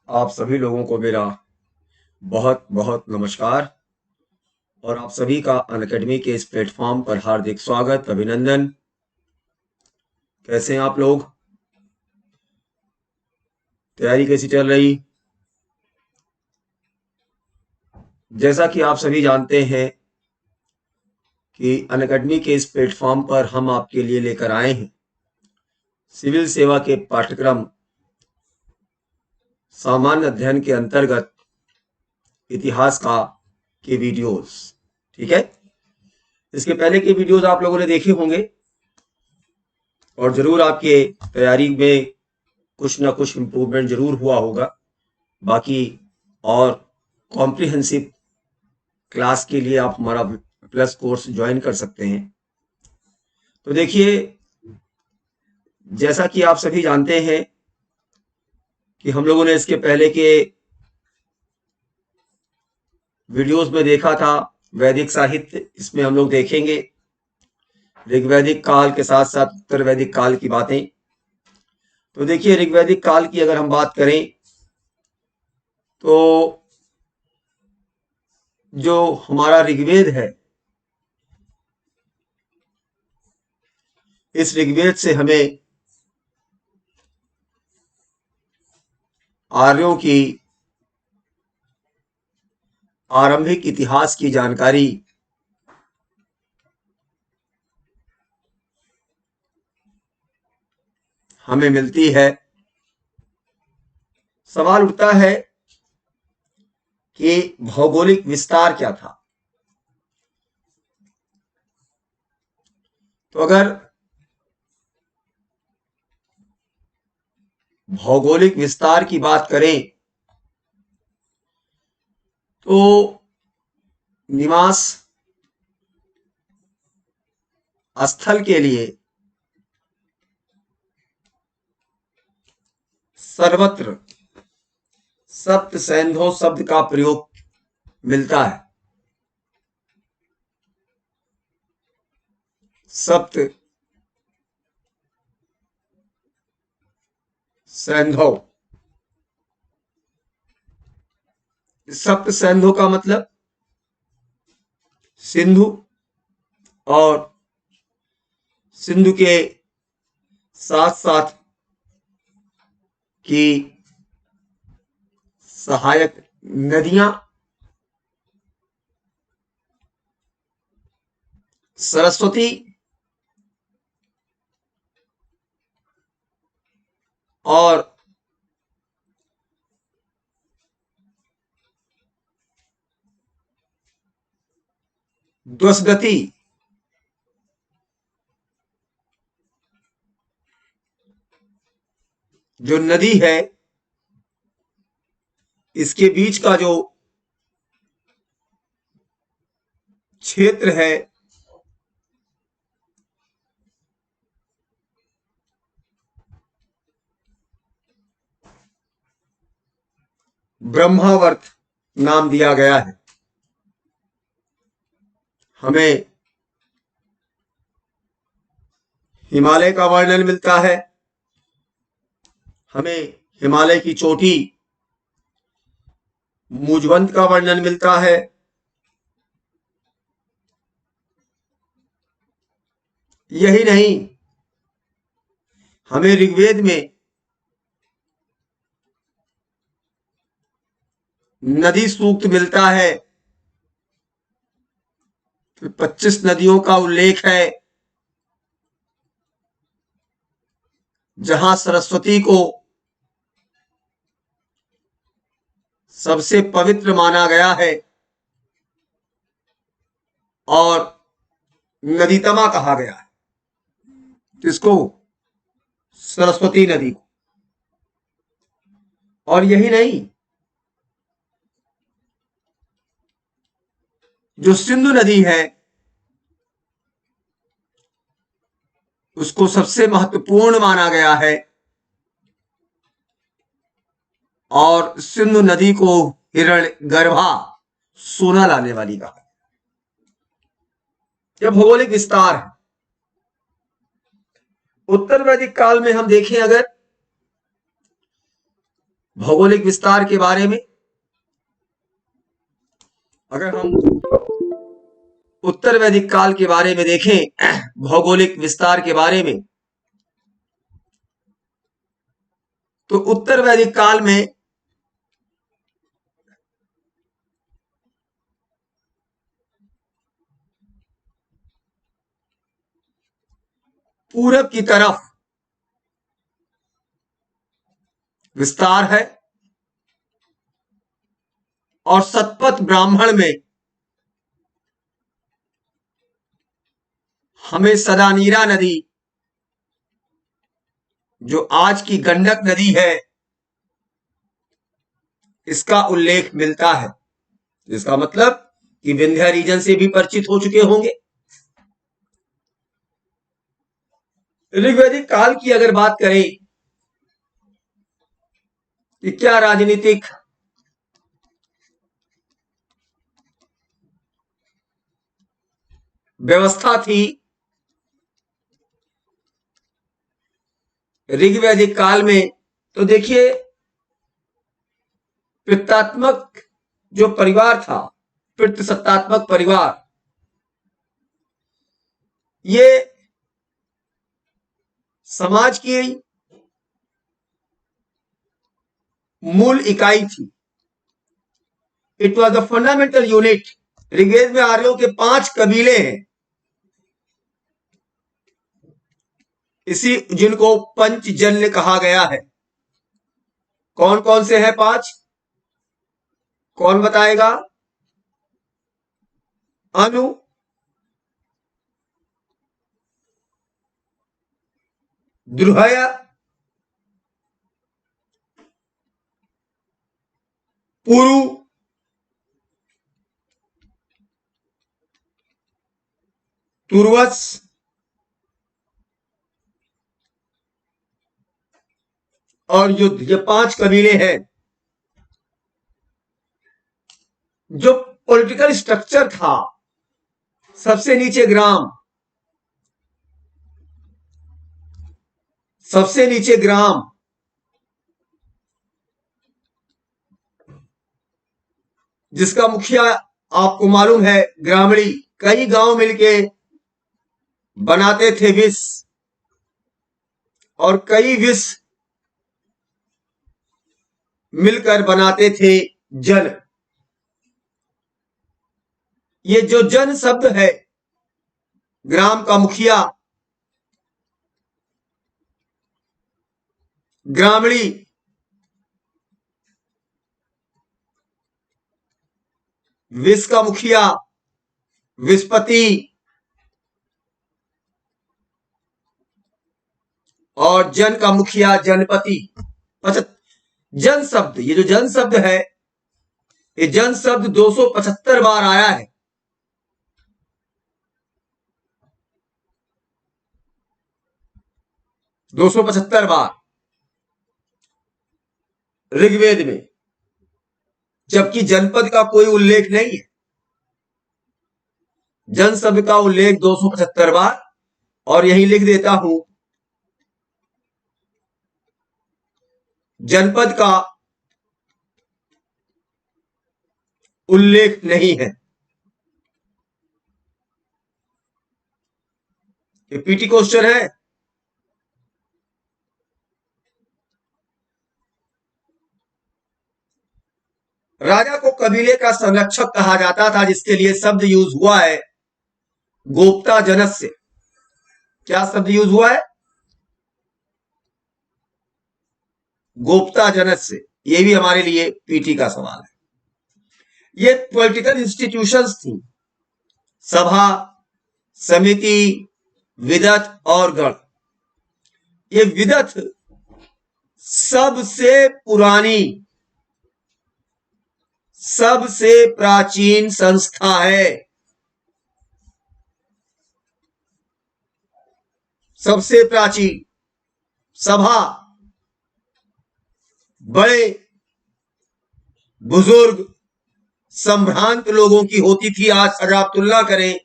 आप सभी लोगों को मेरा बहुत बहुत नमस्कार और आप सभी का अनअकैडमी के इस प्लेटफॉर्म पर हार्दिक स्वागत अभिनंदन। कैसे हैं आप लोग? तैयारी कैसी चल रही? जैसा कि आप सभी जानते हैं कि अनअकैडमी के इस प्लेटफॉर्म पर हम आपके लिए लेकर आए हैं सिविल सेवा के पाठ्यक्रम सामान्य अध्ययन के अंतर्गत इतिहास का के वीडियोस। ठीक है, इसके पहले के वीडियोस आप लोगों ने देखे होंगे और जरूर आपके तैयारी में कुछ ना कुछ इम्प्रूवमेंट जरूर हुआ होगा। बाकी और कॉम्प्रिहेंसिव क्लास के लिए आप हमारा प्लस कोर्स ज्वाइन कर सकते हैं। तो देखिए, जैसा कि आप सभी जानते हैं कि हम लोगों ने इसके पहले के वीडियोस में देखा था वैदिक साहित्य। इसमें हम लोग देखेंगे ऋग्वैदिक काल के साथ साथ उत्तर वैदिक काल की बातें। तो देखिए, ऋग्वैदिक काल की अगर हम बात करें तो जो हमारा ऋग्वेद है, इस ऋग्वेद से हमें आर्यों की आरंभिक इतिहास की जानकारी हमें मिलती है। सवाल उठता है कि भौगोलिक विस्तार क्या था। तो अगर भौगोलिक विस्तार की बात करें तो निवास स्थल के लिए सर्वत्र सप्त सैंधव शब्द का प्रयोग मिलता है। सप्त सैंधव, सप्त सैंधव का मतलब सिंधु और सिंधु के साथ साथ की सहायक नदियां सरस्वती और द्वसगति जो नदी है, इसके बीच का जो क्षेत्र है ब्रह्मावर्त नाम दिया गया है। हमें हिमालय का वर्णन मिलता है। हमें हिमालय की चोटी मुजवंत का वर्णन मिलता है। यही नहीं, हमें ऋग्वेद में नदी सूक्त मिलता है। 25 नदियों का उल्लेख है, जहां सरस्वती को सबसे पवित्र माना गया है और नदीतमा कहा गया है। किसको? सरस्वती नदी को। और यही नहीं, जो सिंधु नदी है उसको सबसे महत्वपूर्ण माना गया है और सिंधु नदी को हिरण्यगर्भा, सोना लाने वाली कहा। यह भौगोलिक विस्तार है। उत्तर वैदिक काल में हम देखें अगर, भौगोलिक विस्तार के बारे में अगर हम उत्तर वैदिक काल के बारे में देखें, भौगोलिक विस्तार के बारे में, तो उत्तर वैदिक काल में पूरब की तरफ विस्तार है और सतपथ ब्राह्मण में हमें सदानीरा नदी, जो आज की गंडक नदी है, इसका उल्लेख मिलता है। इसका मतलब कि विंध्य रीजन से भी परिचित हो चुके होंगे। ऋग्वैदिक काल की अगर बात करें कि क्या राजनीतिक व्यवस्था थी ऋग्वैदिक काल में, तो देखिए पितृत्वात्मक जो परिवार था, पितृसत्तात्मक परिवार, ये समाज की मूल इकाई थी। It was the fundamental unit. Rigveda में आर्यों के 5 कबीले हैं, इसी जिनको पंचजन्य कहा गया है। कौन कौन से हैं 5? कौन बताएगा? अनु, द्रुहय, पुरु, तुर्वस और युद्ध। ये 5 कबीले हैं। जो पॉलिटिकल स्ट्रक्चर था, सबसे नीचे ग्राम, सबसे नीचे ग्राम, जिसका मुखिया आपको मालूम है ग्रामणी। कई गांव मिलके बनाते थे विष, और कई विष मिलकर बनाते थे जन। ये जो जन शब्द है, ग्राम का मुखिया, ग्रामणी, विष का मुखिया विषपति, और जन का मुखिया जनपति। अच्छा, जन शब्द, ये जो जन शब्द है, ये जन शब्द 275 बार आया है। दो सौ 275 बार ऋग्वेद में, जबकि जनपद का कोई उल्लेख नहीं है। जन शब्द का उल्लेख 275 बार, और यही लिख देता हूं, जनपद का उल्लेख नहीं है। ये पीटी क्वेश्चन है। राजा को कबीले का संरक्षक कहा जाता था, जिसके लिए शब्द यूज हुआ है गोप्ता जनस्य। क्या शब्द यूज हुआ है? गोप्ता जनस्य। ये भी हमारे लिए पीटी का सवाल है। ये पॉलिटिकल इंस्टीट्यूशंस थी, सभा, समिति, विदत और गण। ये विदत सबसे पुरानी, सबसे प्राचीन संस्था है। सबसे प्राचीन सभा बड़े बुजुर्ग संभ्रांत लोगों की होती थी। आज अगर आप तुलना करें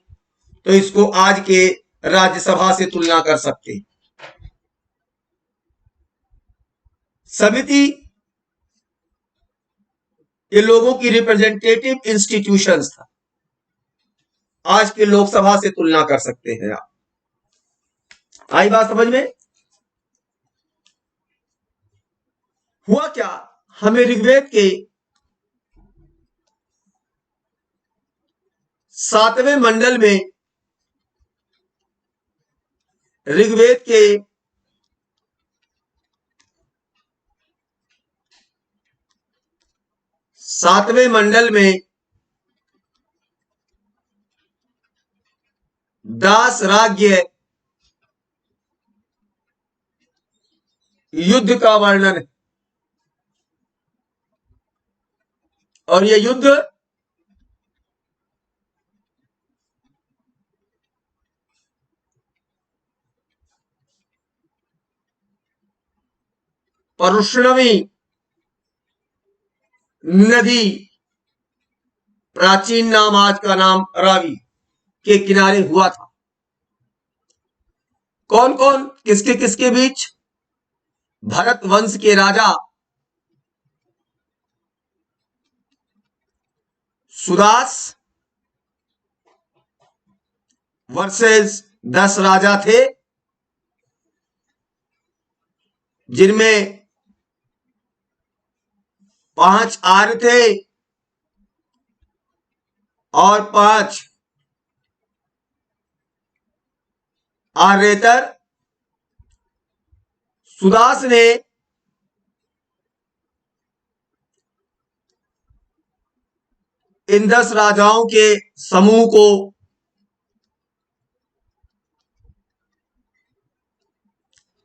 तो इसको आज के राज्यसभा से तुलना कर सकते। समिति ये लोगों की रिप्रेजेंटेटिव इंस्टीट्यूशंस था। आज के लोकसभा से तुलना कर सकते हैं आप। आई बात समझ में? हुआ क्या, हमें ऋग्वेद के 7वें मंडल में, ऋग्वेद के 7वें मंडल में दास राज्य युद्ध का वर्णन है। और यह युद्ध परुष्णवी नदी, प्राचीन नाम आज का नाम रावी, के किनारे हुआ था। कौन कौन, किसके किसके बीच? भरत वंश के राजा सुदास वर्सेस 10 राजा थे, जिनमें 5 आर्य थे और 5 आर्येतर। सुदास ने इन 10 राजाओं के समूह को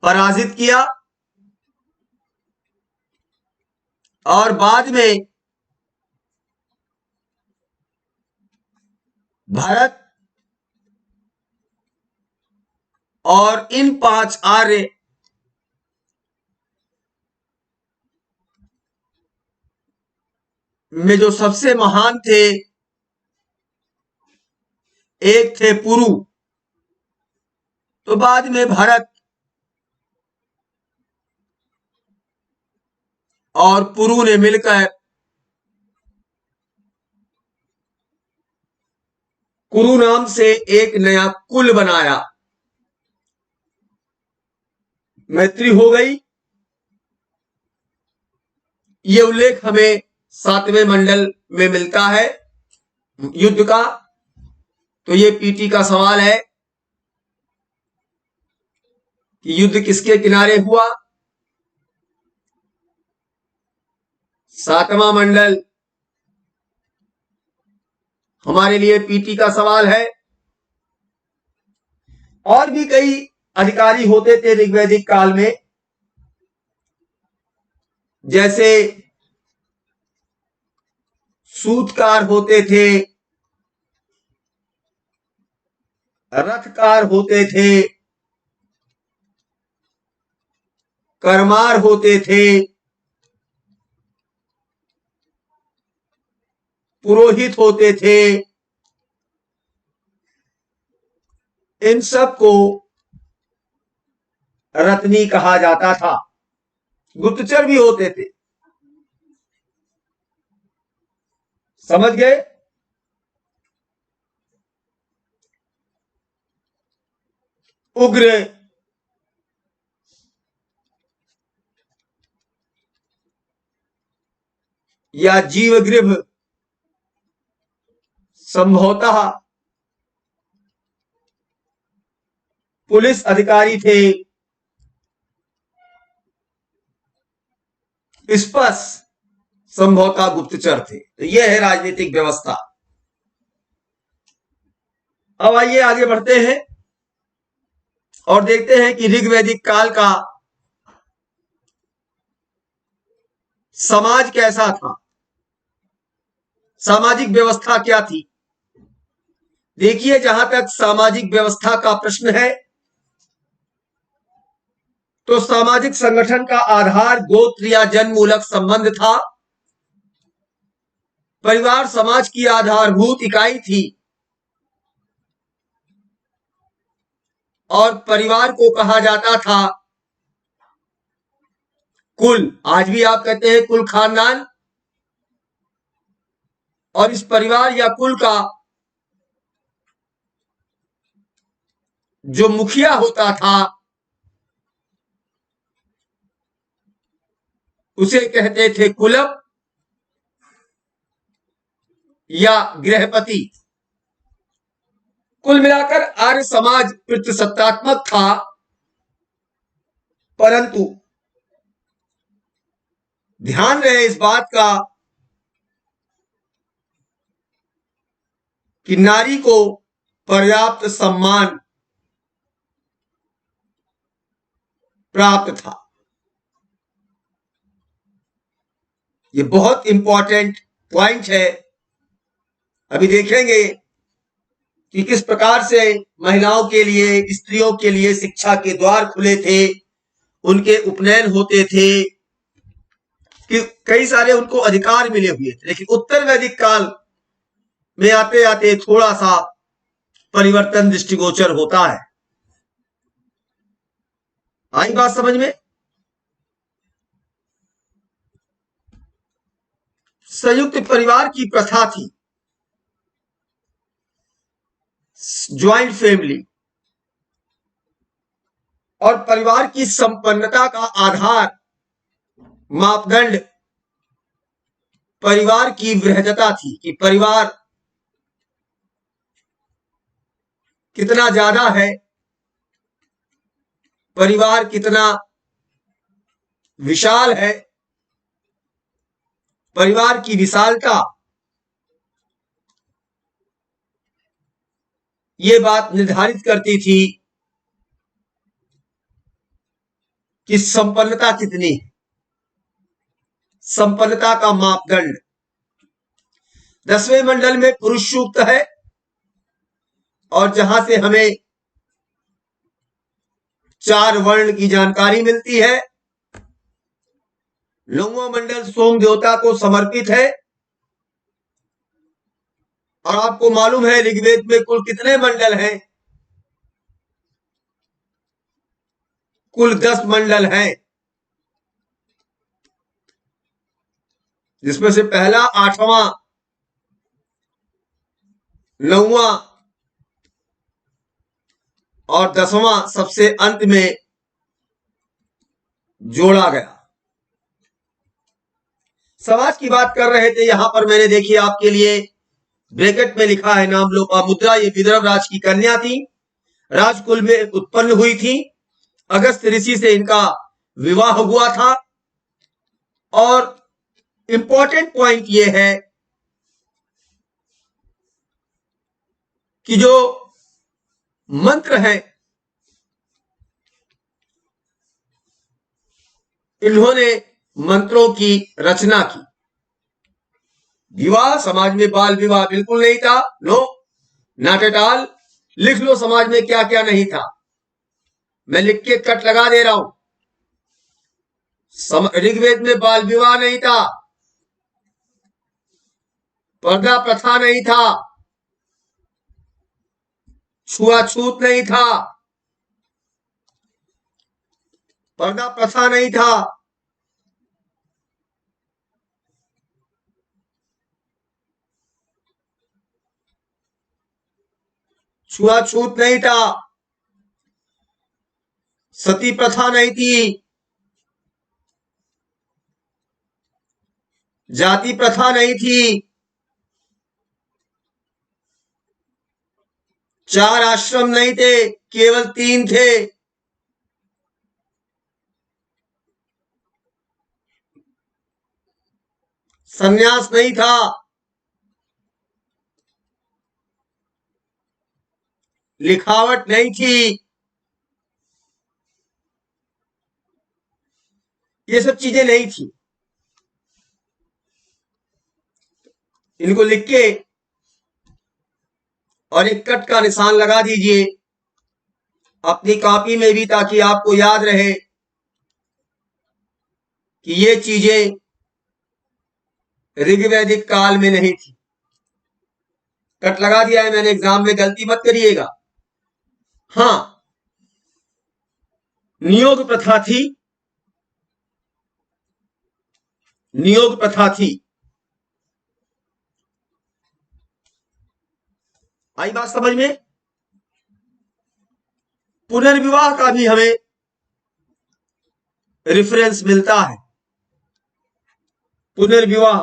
पराजित किया और बाद में भारत और इन 5 आर्य में जो सबसे महान थे, एक थे पुरु। तो बाद में भरत और पुरु ने मिलकर कुरु नाम से एक नया कुल बनाया। मैत्री हो गई। ये उल्लेख हमें 7वें मंडल में मिलता है युद्ध का। तो ये पीटी का सवाल है कि युद्ध किसके किनारे हुआ? 7वां मंडल हमारे लिए पीटी का सवाल है। और भी कई अधिकारी होते थे ऋग्वैदिक काल में, जैसे सूतकार होते थे, रथकार होते थे, करमार होते थे, पुरोहित होते थे। इन सब को रत्नी कहा जाता था। गुप्तचर भी होते थे। समझ गए? उग्र या जीवगृह संभवतः पुलिस अधिकारी थे। स्पष्ट संभवतः गुप्तचर थे। तो यह है राजनीतिक व्यवस्था। अब आइए आगे बढ़ते हैं और देखते हैं कि ऋग्वैदिक काल का समाज कैसा था, सामाजिक व्यवस्था क्या थी। देखिए, जहां तक सामाजिक व्यवस्था का प्रश्न है, तो सामाजिक संगठन का आधार गोत्र या जन्ममूलक संबंध था। परिवार समाज की आधारभूत इकाई थी और परिवार को कहा जाता था कुल। आज भी आप कहते हैं कुल, खानदान। और इस परिवार या कुल का जो मुखिया होता था उसे कहते थे कुलप या गृहपति। कुल मिलाकर आर्य समाज पितृसत्तात्मक था, परंतु ध्यान रहे इस बात का कि नारी को पर्याप्त सम्मान प्राप्त था। ये बहुत इंपॉर्टेंट पॉइंट है। अभी देखेंगे कि किस प्रकार से महिलाओं के लिए, स्त्रियों के लिए शिक्षा के द्वार खुले थे, उनके उपनयन होते थे, कि कई सारे उनको अधिकार मिले हुए थे। लेकिन उत्तर वैदिक काल में आते आते थोड़ा सा परिवर्तन दृष्टिगोचर होता है। आई बात समझ में? संयुक्त परिवार की प्रथा थी, ज्वाइंट फैमिली, और परिवार की संपन्नता का आधार, मापदंड परिवार की वृहदता थी कि परिवार कितना ज्यादा है, परिवार कितना विशाल है। परिवार की विशालता ये बात निर्धारित करती थी कि संपन्नता कितनी है। संपन्नता का मापदंड 10वें मंडल में पुरुष सूक्त है, और जहां से हमें 4 वर्ण की जानकारी मिलती है। 9वां मंडल सोम देवता को समर्पित है, और आपको मालूम है ऋग्वेद में कुल कितने मंडल हैं? कुल 10 मंडल हैं, जिसमें से पहला, 8वां, 9वां और 10वां सबसे अंत में जोड़ा गया। समाज की बात कर रहे थे, यहां पर मैंने देखिए आपके लिए ब्रैकेट में लिखा है नाम लोपामुद्रा। ये विदर्भ राज की कन्या थी, राजकुल में उत्पन्न हुई थी। अगस्त ऋषि से इनका विवाह हुआ था। और इंपॉर्टेंट पॉइंट ये है कि जो मंत्र हैं, इन्होंने मंत्रों की रचना की। विवाह समाज में, बाल विवाह बिल्कुल नहीं था, नो, नॉट एट ऑल। लिख लो समाज में क्या क्या नहीं था, मैं लिख के कट लगा दे रहा हूं। ऋग्वेद में बाल विवाह नहीं था, पर्दा प्रथा नहीं था, छुआछूत नहीं था, पर्दा प्रथा नहीं था, छुआछूत नहीं था, सती प्रथा नहीं थी, जाति प्रथा नहीं थी, 4 आश्रम नहीं थे, केवल 3 थे। संन्यास नहीं था, लिखावट नहीं थी। ये सब चीजें नहीं थी। इनको लिख के और एक कट का निशान लगा दीजिए अपनी कॉपी में भी, ताकि आपको याद रहे कि ये चीजें ऋग्वैदिक काल में नहीं थी। कट लगा दिया है मैंने, एग्जाम में गलती मत करिएगा। हां, नियोग प्रथा थी, नियोग प्रथा थी। आई बात समझ में? पुनर्विवाह का भी हमें रेफरेंस मिलता है। पुनर्विवाह,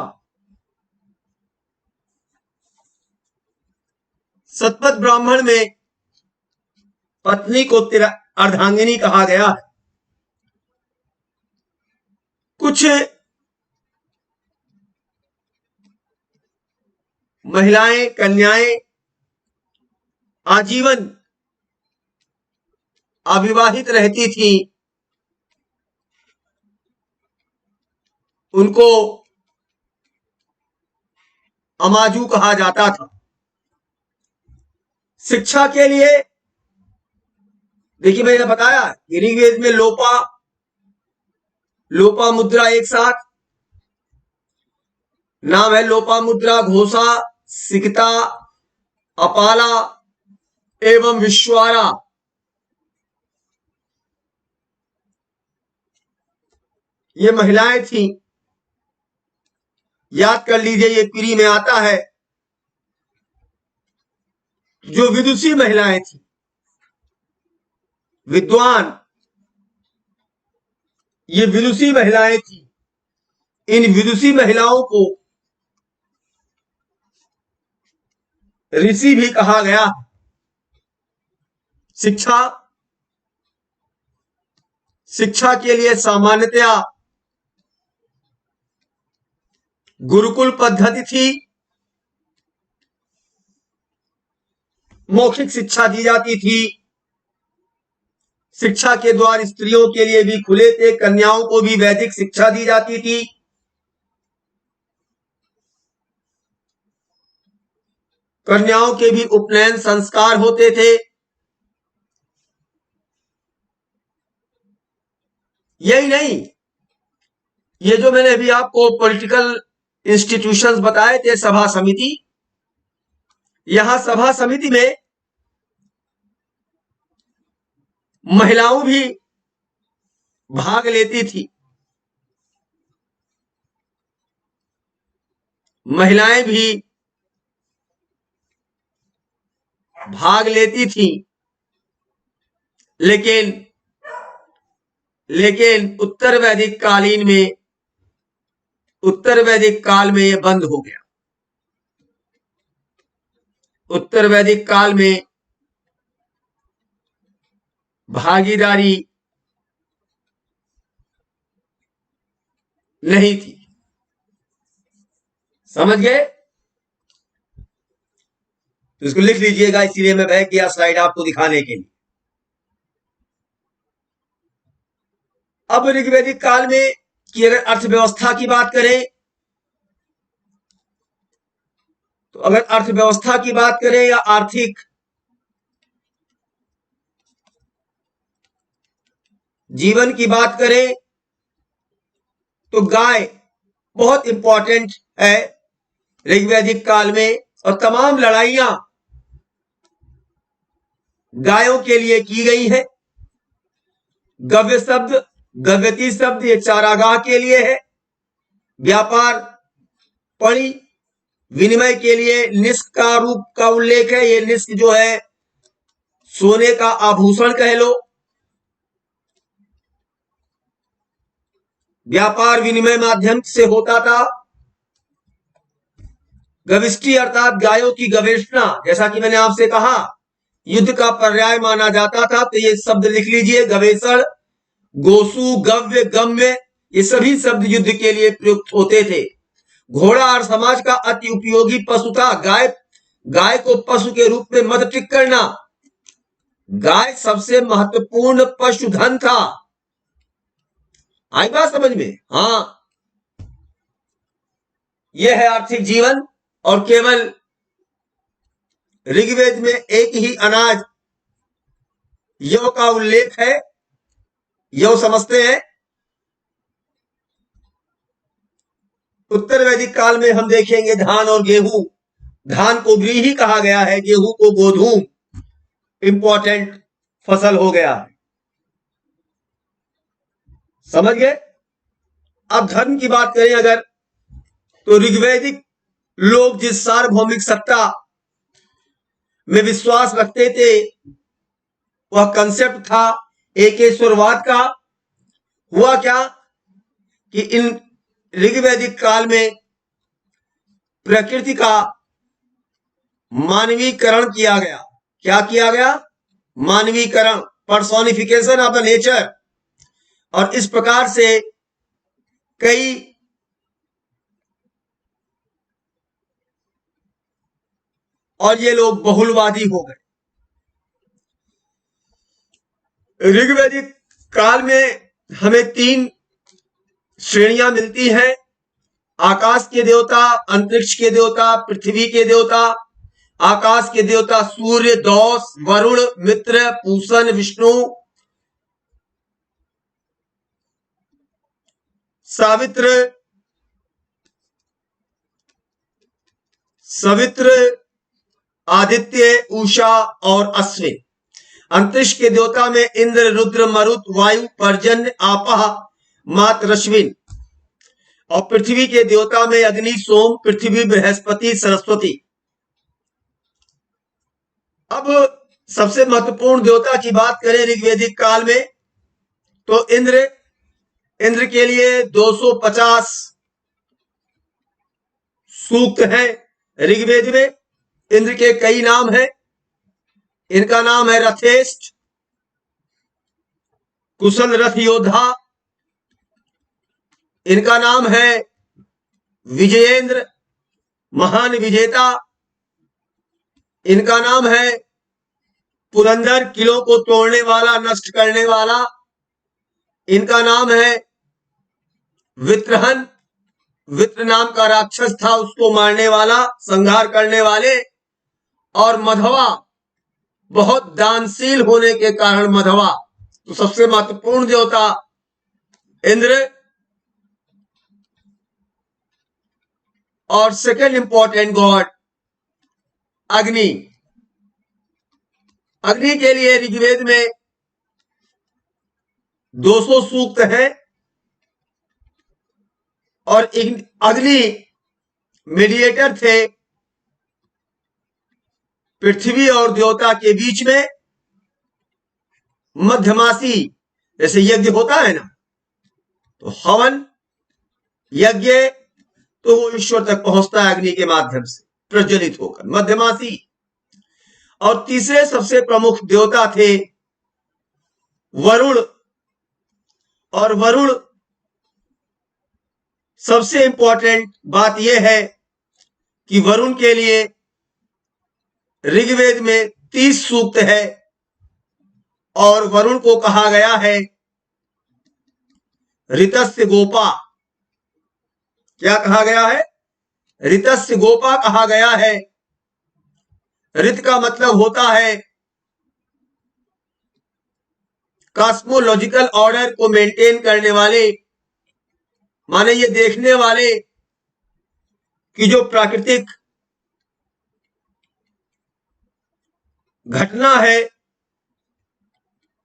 शतपथ ब्राह्मण में पत्नी को अर्धांगिनी कहा गया है। कुछ महिलाएं, कन्याएं आजीवन अविवाहित रहती थी, उनको अमाजू कहा जाता था। शिक्षा के लिए देखिए, मैंने बताया ऋग्वेद में लोपामुद्रा एक साथ नाम है, लोपामुद्रा, घोषा, सिकता, अपाला एवं विश्वारा। ये महिलाएं थी, याद कर लीजिए, ये पीढ़ी में आता है। जो विदुषी महिलाएं थी, विद्वान, ये विदुषी महिलाएं थी। इन विदुषी महिलाओं को ऋषि भी कहा गया। शिक्षा के लिए सामान्यतया गुरुकुल पद्धति थी, मौखिक शिक्षा दी जाती थी। शिक्षा के द्वार स्त्रियों के लिए भी खुले थे, कन्याओं को भी वैदिक शिक्षा दी जाती थी। कन्याओं के भी उपनयन संस्कार होते थे। यही नहीं, ये जो मैंने अभी आपको पॉलिटिकल इंस्टीट्यूशंस बताए थे, सभा समिति, यहां सभा समिति में महिलाओं भी भाग लेती थी। महिलाएं भी भाग लेती थी, लेकिन उत्तर वैदिक काल में यह बंद हो गया। उत्तर वैदिक काल में भागीदारी नहीं थी। समझ गए? तो इसको लिख लीजिएगा, इसीलिए मैं बैक किया स्लाइड आपको दिखाने के लिए। अब ऋग्वैदिक काल में की अगर अर्थव्यवस्था की बात करें, तो अगर अर्थव्यवस्था की बात करें या आर्थिक जीवन की बात करें, तो गाय बहुत इंपॉर्टेंट है ऋग्वैदिक काल में, और तमाम लड़ाइयां गायों के लिए की गई है। गव्यती शब्द ये चारागाह के लिए है। व्यापार पणि विनिमय के लिए निष्क का रूप का उल्लेख है। ये निष्क जो है सोने का आभूषण कह लो। व्यापार विनिमय माध्यम से होता था। गविष्टि अर्थात गायों की गवेषणा, जैसा कि मैंने आपसे कहा युद्ध का पर्याय माना जाता था, तो ये शब्द लिख लीजिए, गवेषण, गोसु, गव्य, गम्य, ये सभी शब्द युद्ध के लिए प्रयुक्त होते थे। घोड़ा और समाज का अति उपयोगी पशु था। गाय को पशु के रूप में मत टिक करना। गाय सबसे महत्वपूर्ण पशुधन था। आई बात समझ में? हाँ, यह है आर्थिक जीवन। और केवल ऋग्वेद में एक ही अनाज यव का उल्लेख है। यव समझते हैं? उत्तर वैदिक काल में हम देखेंगे धान और गेहूं। धान को व्रीहि कहा गया है, गेहूं को गोधूम। इंपॉर्टेंट फसल हो गया है। समझ गए? अब धर्म की बात करें अगर, तो ऋग्वैदिक लोग जिस सार्वभौमिक सत्ता में विश्वास रखते थे। वह कंसेप्ट था एकेश्वरवाद का। हुआ क्या कि इन ऋग्वैदिक काल में प्रकृति का मानवीकरण किया गया। क्या किया गया? मानवीकरण, पर्सोनिफिकेशन ऑफ द नेचर। और इस प्रकार से कई और ये लोग बहुलवादी हो गए। ऋग्वैदिक काल में हमें 3 श्रेणियां मिलती हैं: आकाश के देवता, अंतरिक्ष के देवता, पृथ्वी के देवता। आकाश के देवता सूर्य, दौस, वरुण, मित्र, पूषण, विष्णु, सवित्र, आदित्य, उषा और अश्विन। अंतरिक्ष के देवता में इंद्र, रुद्र, मरुत, वायु, पर्जन्य, आपह, मात, रश्विन। और पृथ्वी के देवता में अग्नि, सोम, पृथ्वी, बृहस्पति, सरस्वती। अब सबसे महत्वपूर्ण देवता की बात करें ऋग्वैदिक काल में तो इंद्र के लिए 250 सूक्त हैं ऋग्वेद में। इंद्र के कई नाम हैं। इनका नाम है रथेष्ट, कुशल रथ योद्धा। इनका नाम है विजयेंद्र, महान विजेता। इनका नाम है पुरंदर, किलों को तोड़ने वाला, नष्ट करने वाला। इनका नाम है वित्रहन, वित्र नाम का राक्षस था, उसको मारने वाला, संहार करने वाले। और मधवा, बहुत दानशील होने के कारण मधवा। तो सबसे महत्वपूर्ण देवता इंद्र। और सेकेंड इंपॉर्टेंट गॉड अग्नि। अग्नि के लिए ऋग्वेद में 200 सूक्त हैं। और अग्नि मीडिएटर थे पृथ्वी और देवता के बीच में, मध्यमासी। जैसे यज्ञ होता है ना, तो हवन यज्ञ तो वो ईश्वर तक पहुंचता है अग्नि के माध्यम से प्रज्वलित होकर, मध्यमासी। और तीसरे सबसे प्रमुख देवता थे वरुण। और वरुण, सबसे इंपॉर्टेंट बात यह है कि वरुण के लिए ऋग्वेद में 30 सूक्त है। और वरुण को कहा गया है ऋतस्य गोपा। क्या कहा गया है? ऋतस्य गोपा कहा गया है। ऋत का मतलब होता है कॉस्मोलॉजिकल ऑर्डर को मेंटेन करने वाले, माने ये देखने वाले कि जो प्राकृतिक घटना है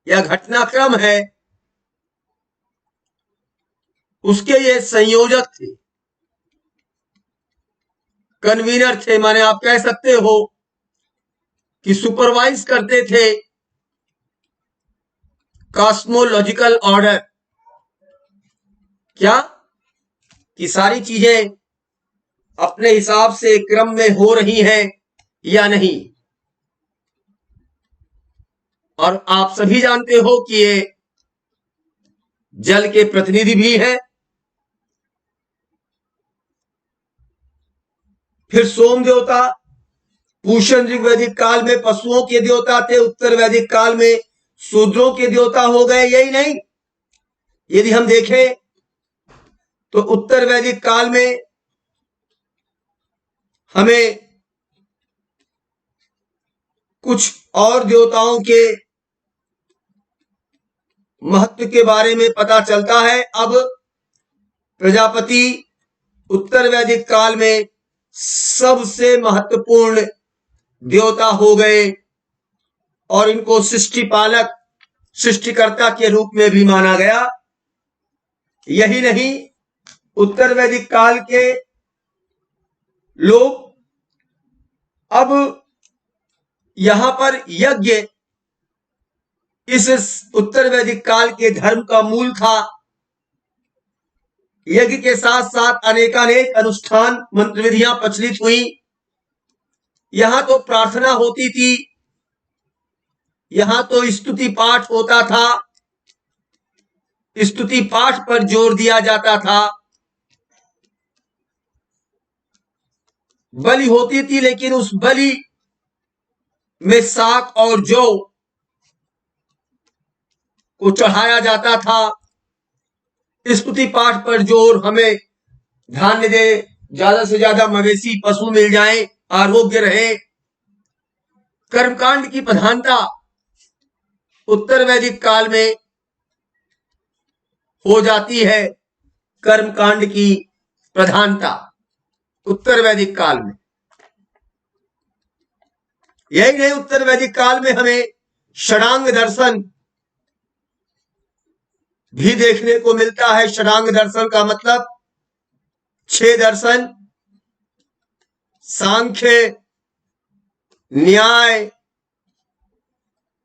या घटनाक्रम है उसके ये संयोजक थे, कन्वीनर थे। माने आप कह सकते हो कि सुपरवाइज करते थे कॉस्मोलॉजिकल ऑर्डर। क्या? कि सारी चीजें अपने हिसाब से क्रम में हो रही हैं या नहीं। और आप सभी जानते हो कि ये जल के प्रतिनिधि भी हैं। फिर सोम देवता, पूषण ऋग्वैदिक काल में पशुओं के देवता थे, उत्तर वैदिक काल में शूद्रों के देवता हो गए। यही नहीं, यदि हम देखें तो उत्तर वैदिक काल में हमें कुछ और देवताओं के महत्व के बारे में पता चलता है। अब प्रजापति उत्तर वैदिक काल में सबसे महत्वपूर्ण देवता हो गए और इनको सृष्टिपालक, सृष्टिकर्ता के रूप में भी माना गया। यही नहीं, उत्तर वैदिक काल के लोग अब यहां पर यज्ञ इस उत्तर वैदिक काल के धर्म का मूल था। यज्ञ के साथ साथ अनेकानेक अनुष्ठान मंत्र विधियां प्रचलित हुई। यहां तो प्रार्थना होती थी, यहां तो स्तुति पाठ होता था, स्तुति पाठ पर जोर दिया जाता था। बलि होती थी, लेकिन उस बलि में साग और जौ को चढ़ाया जाता था। स्तुति पाठ पर जोर, हमें ध्यान दे, ज्यादा से ज्यादा मवेशी पशु मिल जाएं, आरोग्य रहे। कर्मकांड की प्रधानता उत्तर वैदिक काल में हो जाती है। कर्मकांड की प्रधानता उत्तर वैदिक काल में। यही नहीं, उत्तर वैदिक काल में हमें षडांग दर्शन भी देखने को मिलता है। षडांग दर्शन का मतलब 6 दर्शन, सांख्य, न्याय,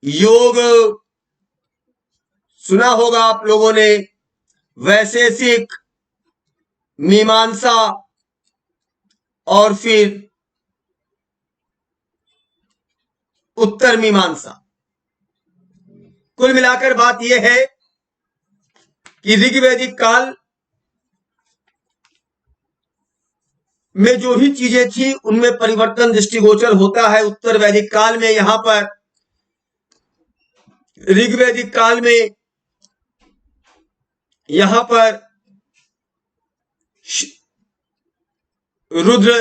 योग, सुना होगा आप लोगों ने, वैशेषिक, मीमांसा और फिर उत्तर मीमांसा। कुल मिलाकर बात यह है कि ऋग्वैदिक काल में जो भी चीजें थी उनमें परिवर्तन दृष्टिगोचर होता है उत्तर वैदिक काल में। यहां पर ऋग्वैदिक काल में यहां पर रुद्र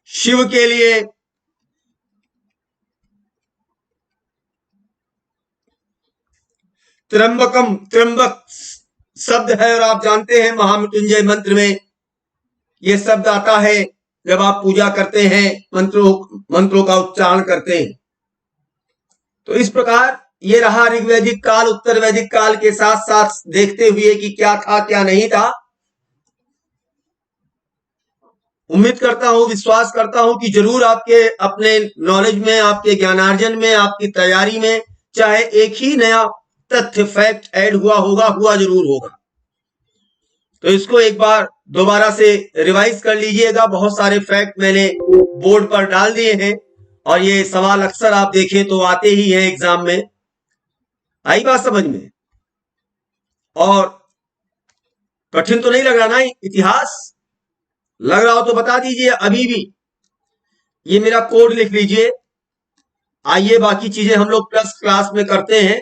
शिव के लिए त्र्यंबकम, त्र्यंबक शब्द है, और आप जानते हैं महामृत्युंजय मंत्र में यह शब्द आता है जब आप पूजा करते हैं, मंत्रों का उच्चारण करते हैं। तो इस प्रकार ये रहा ऋग्वैदिक काल। उत्तर वैदिक काल के साथ साथ देखते हुए कि क्या था क्या नहीं था। उम्मीद करता हूं, विश्वास करता हूं कि जरूर आपके अपने नॉलेज में, आपके ज्ञानार्जन में, आपकी तैयारी में चाहे एक ही नया तथ्य फैक्ट ऐड हुआ होगा, हुआ जरूर होगा। तो इसको एक बार दोबारा से रिवाइज कर लीजिएगा। बहुत सारे फैक्ट मैंने बोर्ड पर डाल दिए हैं और ये सवाल अक्सर आप देखें तो आते ही हैं एग्जाम में। आई बात समझ में? और कठिन तो नहीं लग रहा ना इतिहास? लग रहा हो तो बता दीजिए अभी भी। ये मेरा कोड लिख लीजिए। आइए, बाकी चीजें हम लोग प्लस क्लास में करते हैं।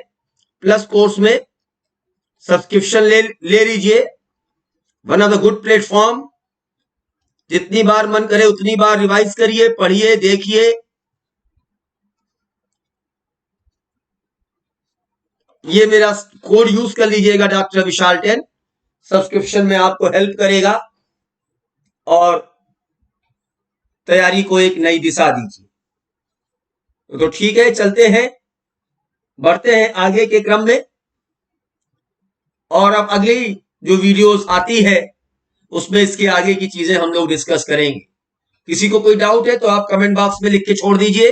प्लस कोर्स में सब्सक्रिप्शन ले लीजिए। One of the good platform. जितनी बार मन करे उतनी बार रिवाइज करिए, पढ़िए, देखिए। ये मेरा कोड यूज कर लीजिएगा, डॉक्टर विशाल 10। सब्सक्रिप्शन में आपको हेल्प करेगा और तैयारी को एक नई दिशा दीजिए। तो ठीक है, चलते हैं, बढ़ते हैं आगे के क्रम में। और अब अगली जो वीडियोस आती है उसमें इसके आगे की चीजें हम लोग डिस्कस करेंगे। किसी को कोई डाउट है तो आप कमेंट बॉक्स में लिख के छोड़ दीजिए।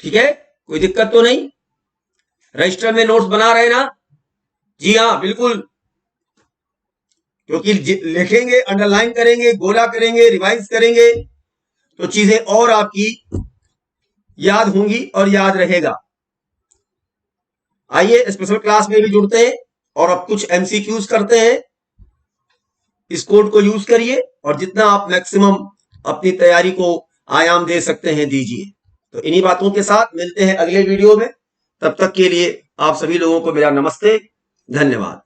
ठीक है, कोई दिक्कत तो नहीं? रजिस्टर में नोट्स बना रहे ना? जी हाँ, बिल्कुल, क्योंकि लिखेंगे, अंडरलाइन करेंगे, गोला करेंगे, रिवाइज करेंगे तो चीजें और आपकी याद होंगी और याद रहेगा। आइए स्पेशल क्लास में भी जुड़ते हैं और अब कुछ एमसीक्यूज करते हैं। इस कोड को यूज करिए और जितना आप मैक्सिमम अपनी तैयारी को आयाम दे सकते हैं दीजिए। तो इन्हीं बातों के साथ मिलते हैं अगले वीडियो में। तब तक के लिए आप सभी लोगों को मेरा नमस्ते, धन्यवाद।